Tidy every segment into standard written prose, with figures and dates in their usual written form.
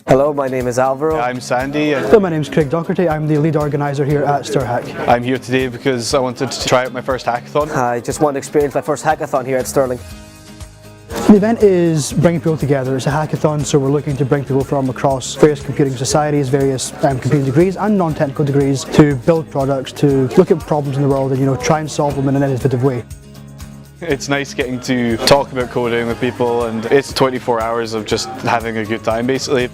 Hello, my name is Alvaro. I'm Sandy. Hello, my name is Craig Docherty. I'm the lead organizer here at Stirhack. I'm here today because I wanted to try out my first hackathon. I just wanted to experience my first hackathon here at Stirling. The event is bringing people together. It's a hackathon, so we're looking to bring people from across various computing societies, various computing degrees and non-technical degrees to build products, to look at problems in the world and try and solve them in an innovative way. It's nice getting to talk about coding with people, and it's 24 hours of just having a good time basically.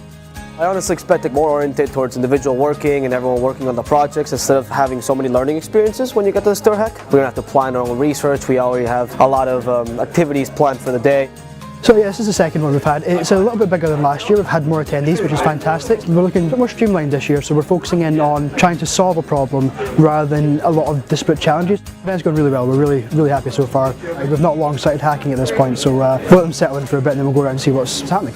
I honestly expected more oriented towards individual working and everyone working on the projects instead of having so many learning experiences when you get to the Stirhack. We're going to have to plan our own research. We already have a lot of activities planned for the day. So yeah, this is the second one we've had. It's a little bit bigger than last year. We've had more attendees, which is fantastic. We're looking a bit more streamlined this year, so we're focusing in on trying to solve a problem rather than a lot of disparate challenges. The event's going really well. We're really happy so far. We've not long started hacking at this point, so we'll let them settle in for a bit and then we'll go around and see what's happening.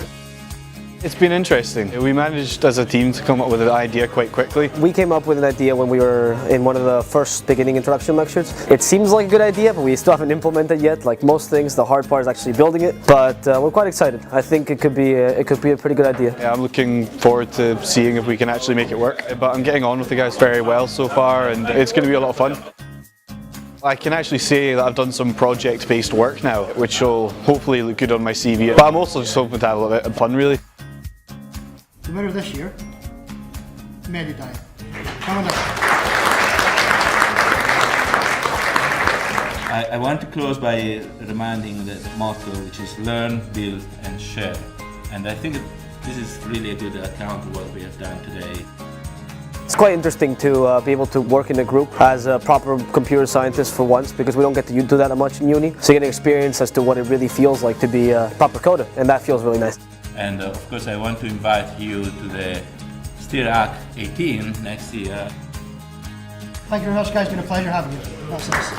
It's been interesting. We managed as a team to come up with an idea quite quickly. We came up with an idea when we were in one of the first beginning introduction lectures. It seems like a good idea, but we still haven't implemented it yet. Like most things, the hard part is actually building it. But we're quite excited. I think it could be a pretty good idea. Yeah, I'm looking forward to seeing if we can actually make it work. But I'm getting on with the guys very well so far, and it's going to be a lot of fun. I can actually say that I've done some project-based work now, which will hopefully look good on my CV. But I'm also just hoping to have a little bit of fun, really. The winner this year, Medidine. Come on up. I want to close by reminding the motto, which is learn, build and share. And I think this is really a good account of what we have done today. It's quite interesting to be able to work in a group as a proper computer scientist for once, because we don't get to do that much in uni. So you get an experience as to what it really feels like to be a proper coder, and that feels really nice. And of course I want to invite you to the Stirhack 18 next year. Thank you very much, guys. It's been a pleasure having you. That's nice.